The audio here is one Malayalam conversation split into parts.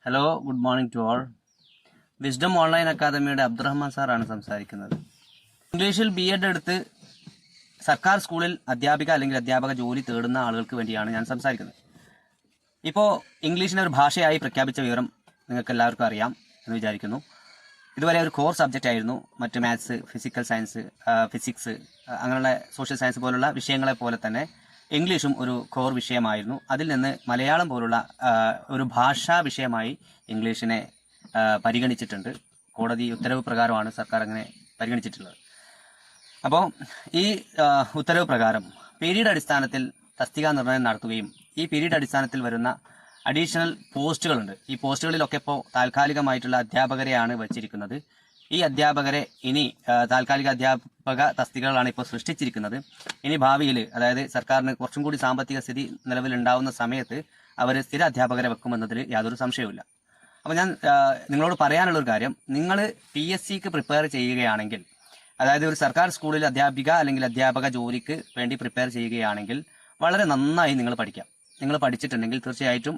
Hello, good morning to all. Wisdom online അക്കാദമിയുടെ അബ്ദുറഹ്മാൻ സാറാണ് സംസാരിക്കുന്നത്. ഇംഗ്ലീഷിൽ ബി.എഡ് എടുത്ത് സർക്കാർ സ്കൂളിൽ അധ്യാപിക അല്ലെങ്കിൽ അധ്യാപക ജോലി തേടുന്ന ആളുകൾക്ക് വേണ്ടിയാണ് ഞാൻ സംസാരിക്കുന്നത്. ഇപ്പോൾ ഇംഗ്ലീഷിനെ ഒരു ഭാഷയായി പ്രഖ്യാപിച്ച വിവരം നിങ്ങൾക്ക് എല്ലാവർക്കും അറിയാം എന്ന് വിചാരിക്കുന്നു. ഇതുവരെ ഒരു കോർ സബ്ജക്റ്റ് ആയിരുന്നു. മറ്റ് മാത്സ്, ഫിസിക്കൽ സയൻസ്, ഫിസിക്സ്, അങ്ങനെയുള്ള സോഷ്യൽ സയൻസ് പോലുള്ള വിഷയങ്ങളെ പോലെ തന്നെ ഇംഗ്ലീഷും ഒരു കോർ വിഷയമായിരുന്നു. അതിൽ നിന്ന് മലയാളം പോലുള്ള ഒരു ഭാഷാ വിഷയമായി ഇംഗ്ലീഷിനെ പരിഗണിച്ചിട്ടുണ്ട്. കോടതി ഉത്തരവ് പ്രകാരമാണ് സർക്കാർ അങ്ങനെ പരിഗണിച്ചിട്ടുള്ളത്. അപ്പോൾ ഈ ഉത്തരവ് പ്രകാരം പീരീഡ് അടിസ്ഥാനത്തിൽ തസ്തിക നിർണ്ണയം നടത്തുകയും ഈ പീരീഡ് അടിസ്ഥാനത്തിൽ വരുന്ന അഡീഷണൽ പോസ്റ്റുകളുണ്ട്. ഈ പോസ്റ്റുകളിലൊക്കെ ഇപ്പോൾ താൽക്കാലികമായിട്ടുള്ള അധ്യാപകരെയാണ് വച്ചിരിക്കുന്നത്. ഈ അധ്യാപകരെ ഇനി താൽക്കാലിക അധ്യാപക തസ്തികകളാണ് ഇപ്പോൾ സൃഷ്ടിച്ചിരിക്കുന്നത്. ഇനി ഭാവിയിൽ, അതായത് സർക്കാരിന് കുറച്ചും കൂടി സാമ്പത്തിക സ്ഥിതി നിലവിലുണ്ടാവുന്ന സമയത്ത് അവർ സ്ഥിര അധ്യാപകരെ വെക്കുമെന്നതിൽ യാതൊരു സംശയവുമില്ല. അപ്പോൾ ഞാൻ നിങ്ങളോട് പറയാനുള്ളൊരു കാര്യം, നിങ്ങൾ PSCക്ക് പ്രിപ്പയർ ചെയ്യുകയാണെങ്കിൽ, അതായത് ഒരു സർക്കാർ സ്കൂളിൽ അധ്യാപിക അല്ലെങ്കിൽ അധ്യാപക ജോലിക്ക് വേണ്ടി പ്രിപ്പയർ ചെയ്യുകയാണെങ്കിൽ വളരെ നന്നായി നിങ്ങൾ പഠിക്കാം. നിങ്ങൾ പഠിച്ചിട്ടുണ്ടെങ്കിൽ തീർച്ചയായിട്ടും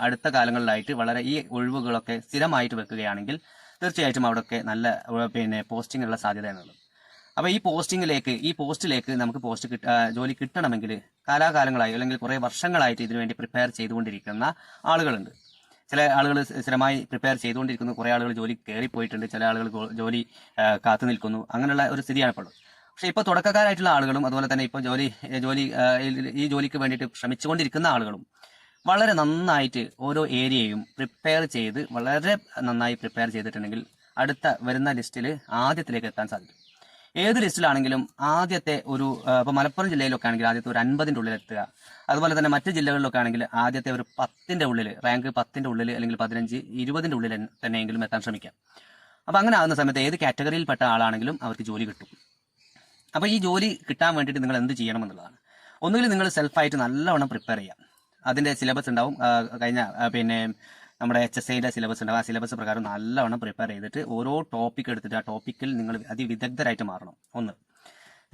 അടുത്ത കാലങ്ങളിലായിട്ട് വളരെ ഈ ഒഴിവുകളൊക്കെ സ്ഥിരമായിട്ട് വെക്കുകയാണെങ്കിൽ തീർച്ചയായിട്ടും അവിടെയൊക്കെ നല്ല പോസ്റ്റിങ്ങിനുള്ള സാധ്യതയാണുള്ളത്. അപ്പോൾ ഈ പോസ്റ്റിലേക്ക് നമുക്ക് ജോലി കിട്ടണമെങ്കിൽ കാലാകാലങ്ങളായി അല്ലെങ്കിൽ കുറേ വർഷങ്ങളായിട്ട് ഇതിനുവേണ്ടി പ്രിപ്പയർ ചെയ്തുകൊണ്ടിരിക്കുന്ന ആളുകളുണ്ട്. ചില ആളുകൾ സ്ഥിരമായി പ്രിപ്പയർ ചെയ്തുകൊണ്ടിരിക്കുന്നു, കുറേ ആളുകൾ ജോലി കയറിപ്പോയിട്ടുണ്ട്, ചില ആളുകൾ ജോലി കാത്തു നിൽക്കുന്നു. അങ്ങനെയുള്ള ഒരു സ്ഥിതിയാണ് ഇപ്പോൾ. പക്ഷേ ഇപ്പോൾ തുടക്കക്കാരായിട്ടുള്ള ആളുകളും അതുപോലെ തന്നെ ഇപ്പോൾ ഈ ജോലിക്ക് വേണ്ടിയിട്ട് ശ്രമിച്ചുകൊണ്ടിരിക്കുന്ന ആളുകളും വളരെ നന്നായിട്ട് ഓരോ ഏരിയയും വളരെ നന്നായി പ്രിപ്പയർ ചെയ്തിട്ടുണ്ടെങ്കിൽ അടുത്ത വരുന്ന ലിസ്റ്റിൽ ആദ്യത്തിലേക്ക് എത്താൻ സാധിക്കും. ഏത് ലിസ്റ്റിലാണെങ്കിലും ആദ്യത്തെ ഇപ്പോൾ മലപ്പുറം ജില്ലയിലൊക്കെ ആണെങ്കിൽ ആദ്യത്തെ ഒരു 50ന്റെ ഉള്ളിൽ എത്തുക. അതുപോലെ തന്നെ മറ്റ് ജില്ലകളിലൊക്കെ ആണെങ്കിൽ ആദ്യത്തെ ഒരു 10ന്റെ ഉള്ളിൽ, റാങ്ക് 10ന്റെ ഉള്ളിൽ അല്ലെങ്കിൽ 15, 20ന്റെ ഉള്ളിൽ തന്നെയെങ്കിലും എത്താൻ ശ്രമിക്കാം. അപ്പോൾ അങ്ങനെ ആകുന്ന സമയത്ത് ഏത് കാറ്റഗറിയിൽപ്പെട്ട ആളാണെങ്കിലും അവർക്ക് ജോലി കിട്ടും. അപ്പോൾ ഈ ജോലി കിട്ടാൻ വേണ്ടിയിട്ട് നിങ്ങൾ എന്ത് ചെയ്യണം എന്നുള്ളതാണ്. ഒന്നുകിൽ നിങ്ങൾ സെൽഫായിട്ട് നല്ലവണ്ണം പ്രിപ്പയർ ചെയ്യാം. അതിൻ്റെ സിലബസ് ഉണ്ടാവും, കഴിഞ്ഞ നമ്മുടെ HSIയുടെ സിലബസ് ഉണ്ടാവും. ആ സിലബസ് പ്രകാരം നല്ലവണ്ണം പ്രിപ്പയർ ചെയ്തിട്ട് ഓരോ ടോപ്പിക് എടുത്തിട്ട് ആ ടോപ്പിക്കിൽ നിങ്ങൾ അതിവിദഗ്ധരായിട്ട് മാറണം. ഒന്ന്.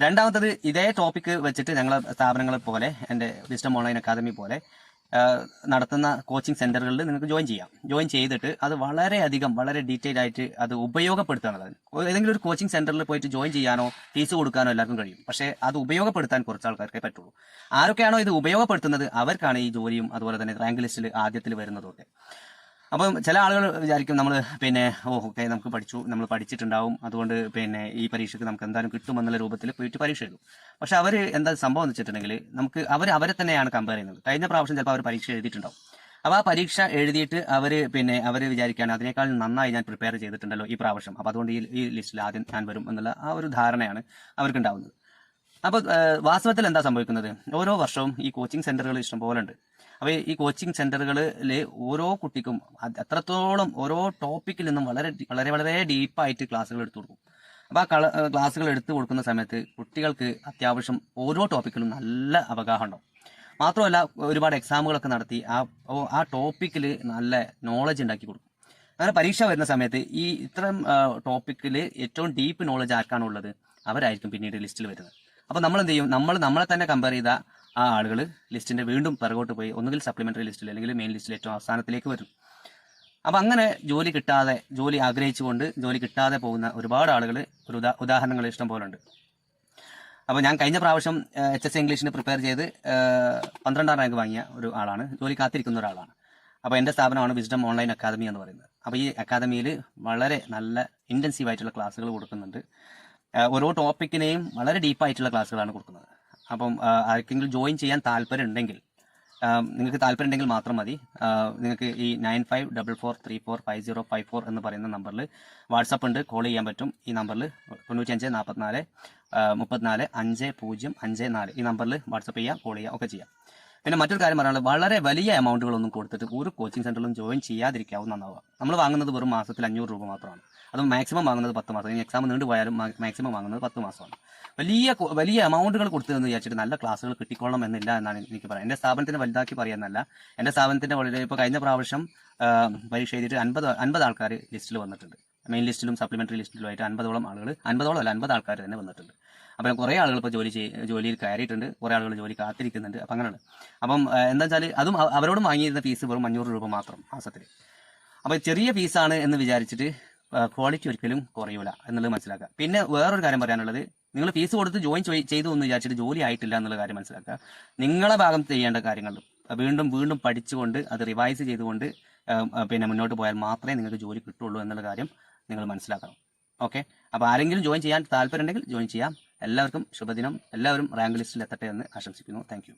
രണ്ടാമത്തത്, ഇതേ ടോപ്പിക്ക് വെച്ചിട്ട് ഞങ്ങളെ സ്ഥാപനങ്ങളെ പോലെ, എൻ്റെ വിസ്ഡം ഓൺലൈൻ അക്കാദമി പോലെ നടത്തുന്ന കോച്ചിങ് സെന്ററുകളിൽ നിങ്ങൾക്ക് ജോയിൻ ചെയ്തിട്ട് അത് വളരെ ഡീറ്റെയിൽ ആയിട്ട് അത് ഉപയോഗപ്പെടുത്തുകയാണ്. ഏതെങ്കിലും ഒരു കോച്ചിങ് സെന്ററിൽ പോയിട്ട് ജോയിൻ ചെയ്യാനോ ഫീസ് കൊടുക്കാനോ എല്ലാവർക്കും കഴിയും. പക്ഷേ അത് ഉപയോഗപ്പെടുത്താൻ കുറച്ച് ആൾക്കാർക്കേ പറ്റുള്ളൂ. ആരൊക്കെയാണോ ഇത് ഉപയോഗപ്പെടുത്തുന്നത് അവർക്കാണ് ഈ ജോലിയും അതുപോലെ തന്നെ റാങ്ക് ലിസ്റ്റിൽ ആദ്യത്തിൽ വരുന്നതൊക്കെ. അപ്പം ചില ആളുകൾ വിചാരിക്കും നമ്മൾ ഓക്കെ നമ്മൾ പഠിച്ചിട്ടുണ്ടാവും, അതുകൊണ്ട് ഈ പരീക്ഷയ്ക്ക് നമുക്ക് എന്തായാലും കിട്ടുമെന്നുള്ള രൂപത്തിൽ പോയിട്ട് പരീക്ഷ എഴുതും. പക്ഷെ അവർ എന്താ സംഭവം എന്ന് വെച്ചിട്ടുണ്ടെങ്കിൽ അവരെ തന്നെയാണ് കമ്പയർ ചെയ്യുന്നത്. കഴിഞ്ഞ പ്രാവശ്യം ചിലപ്പോൾ അവർ പരീക്ഷ എഴുതിയിട്ടുണ്ടാവും. അപ്പോൾ ആ പരീക്ഷ എഴുതിയിട്ട് അവർ വിചാരിക്കുകയാണ് അതിനേക്കാൾ നന്നായി ഞാൻ പ്രിപ്പയർ ചെയ്തിട്ടുണ്ടല്ലോ ഈ പ്രാവശ്യം, അപ്പോൾ അതുകൊണ്ട് ഈ ലിസ്റ്റിൽ ആദ്യം ഞാൻ വരും എന്നുള്ള ആ ഒരു ധാരണയാണ് അവർക്കുണ്ടാവുന്നത്. അപ്പോൾ വാസ്തവത്തിൽ എന്താ സംഭവിക്കുന്നത്, ഓരോ വർഷവും ഈ കോച്ചിങ് സെന്ററുകൾ ഇഷ്ടംപോലെ ഉണ്ട്. അപ്പോൾ ഈ കോച്ചിങ് സെന്ററുകളിൽ ഓരോ കുട്ടിക്കും അത്രത്തോളം ഓരോ ടോപ്പിക്കിൽ നിന്നും വളരെ ഡീപ്പായിട്ട് ക്ലാസ്സുകൾ എടുത്തു കൊടുക്കും. അപ്പോൾ ആ ക്ലാസ്സുകൾ എടുത്തു കൊടുക്കുന്ന സമയത്ത് കുട്ടികൾക്ക് അത്യാവശ്യം ഓരോ ടോപ്പിക്കിലും നല്ല അവഗാഹം ഉണ്ടാവും. മാത്രമല്ല ഒരുപാട് എക്സാമുകളൊക്കെ നടത്തി ആ ടോപ്പിക്കിൽ നല്ല നോളജ് ഉണ്ടാക്കി കൊടുക്കും. അങ്ങനെ പരീക്ഷ വരുന്ന സമയത്ത് ഈ ഇത്തരം ടോപ്പിക്കിൽ ഏറ്റവും ഡീപ്പ് നോളജ് ആർക്കാണുള്ളത് അവരായിരിക്കും പിന്നീട് ലിസ്റ്റിൽ വരുന്നത്. അപ്പോൾ നമ്മൾ എന്ത് ചെയ്യും, നമ്മളെ തന്നെ കമ്പയർ ചെയ്ത ആ ആളുകൾ ലിസ്റ്റിന്റെ വീണ്ടും പിറകോട്ട് പോയി ഒന്നുകിൽ സപ്ലിമെന്ററി ലിസ്റ്റിൽ അല്ലെങ്കിൽ മെയിൻ ലിസ്റ്റിൽ ഏറ്റവും അവസാനത്തിലേക്ക് വരും. അപ്പം അങ്ങനെ ജോലി ആഗ്രഹിച്ചുകൊണ്ട് ജോലി കിട്ടാതെ പോകുന്ന ഒരുപാട് ആളുകൾ ഉദാഹരണങ്ങൾ ഇഷ്ടം പോലെ ഉണ്ട്. അപ്പോൾ ഞാൻ കഴിഞ്ഞ പ്രാവശ്യം HSC ഇംഗ്ലീഷിന് പ്രിപ്പയർ ചെയ്ത് 12ാം റാങ്ക് വാങ്ങിയ ഒരു ആളാണ്, ജോലി കാത്തിരിക്കുന്ന ഒരാളാണ്. അപ്പോൾ എൻ്റെ സ്ഥാപനമാണ് വിസ്ഡം ഓൺലൈൻ അക്കാദമി എന്ന് പറയുന്നത്. അപ്പോൾ ഈ അക്കാദമിയിൽ വളരെ നല്ല ഇൻറ്റൻസീവ് ആയിട്ടുള്ള ക്ലാസ്സുകൾ കൊടുക്കുന്നുണ്ട്. ഓരോ ടോപ്പിക്കിനെയും വളരെ ഡീപ്പായിട്ടുള്ള ക്ലാസ്സുകളാണ് കൊടുക്കുന്നത്. അപ്പം ആർക്കെങ്കിലും ജോയിൻ ചെയ്യാൻ നിങ്ങൾക്ക് താല്പര്യമുണ്ടെങ്കിൽ മാത്രം മതി. നിങ്ങൾക്ക് ഈ 9544345054 എന്ന് പറയുന്ന നമ്പറിൽ വാട്സപ്പ് ഉണ്ട്, കോൾ ചെയ്യാൻ പറ്റും. ഈ നമ്പറിൽ 95 44 34 5054 ഈ നമ്പറിൽ വാട്സപ്പ് ചെയ്യാം, കോൾ ചെയ്യാം, ഒക്കെ ചെയ്യാം. പിന്നെ മറ്റൊരു കാര്യം പറയാനുള്ളത്, വളരെ വലിയ എമൗണ്ടുകളൊന്നും കൊടുത്തിട്ട് ഒരു കോച്ചിങ് സെന്ററിലും ജോയിൻ ചെയ്യാതിരിക്കാവുന്നതാവുക. നമ്മൾ വാങ്ങുന്നത് വെറും മാസത്തിൽ 500 രൂപ മാത്രമാണ്. അതും മാക്സിമം വാങ്ങുന്നത് 10 മാസം. ഇനി എക്സാം നീണ്ടുപോയാലും മാക്സിമം വാങ്ങുന്നത് 10 മാസമാണ്. വലിയ എമൗണ്ടുകൾ കൊടുത്തതെന്ന് വിചാരിച്ചിട്ട് നല്ല ക്ലാസ്സുകൾ കിട്ടിക്കൊള്ളണം എന്നില്ല എന്നാണ് എനിക്ക് പറയാം. എൻ്റെ സ്ഥാപനത്തിന് വലുതാക്കി പറയാനല്ല, എൻ്റെ സ്ഥാപനത്തിൻ്റെ വളരെ ഇപ്പോൾ കഴിഞ്ഞ പ്രാവശ്യം പരീക്ഷ എഴുതിയിട്ട് 50 ആൾക്കാർ ലിസ്റ്റിൽ വന്നിട്ടുണ്ട്. മെയിൻ ലിസ്റ്റിലും സപ്ലിമെന്ററി ലിസ്റ്റിലുമായിട്ട് 50 ആൾക്കാർ തന്നെ വന്നിട്ടുണ്ട്. അപ്പം കുറേ ആളുകൾ ഇപ്പോൾ ജോലിയിൽ കയറിയിട്ടുണ്ട്, കുറേ ആളുകൾ ജോലി കാത്തിരിക്കുന്നുണ്ട്. അപ്പം അങ്ങനെയാണ്. അപ്പം എന്താ വെച്ചാൽ അതും അവരോടും വാങ്ങിയിരുന്ന ഫീസ് വെറും 500 രൂപ മാത്രം മാസത്തിൽ. അപ്പോൾ ചെറിയ ഫീസാണ് എന്ന് വിചാരിച്ചിട്ട് ക്വാളിറ്റി ഒരിക്കലും കുറയൂല എന്നുള്ളത് മനസ്സിലാക്കുക. പിന്നെ വേറൊരു കാര്യം പറയാനുള്ളത്, നിങ്ങൾ ഫീസ് കൊടുത്ത് ജോയിൻ ചെയ്തു എന്ന് വിചാരിച്ചിട്ട് ജോലി ആയിട്ടില്ല എന്നുള്ള കാര്യം മനസ്സിലാക്കുക. നിങ്ങളെ ഭാഗം ചെയ്യേണ്ട കാര്യങ്ങൾ വീണ്ടും വീണ്ടും പഠിച്ചുകൊണ്ട് അത് റിവൈസ് ചെയ്തുകൊണ്ട് പിന്നെ മുന്നോട്ട് പോയാൽ മാത്രമേ നിങ്ങൾക്ക് ജോലി കിട്ടുള്ളൂ എന്നുള്ള കാര്യം നിങ്ങൾ മനസ്സിലാക്കണം. ഓക്കെ, അപ്പോൾ ആരെങ്കിലും ജോയിൻ ചെയ്യാൻ താല്പര്യം ഉണ്ടെങ്കിൽ ജോയിൻ ചെയ്യാം. എല്ലാവർക്കും ശുഭദിനം. എല്ലാവരും റാങ്ക് ലിസ്റ്റിൽ എത്തട്ടെ എന്ന് ആശംസിക്കുന്നു. താങ്ക്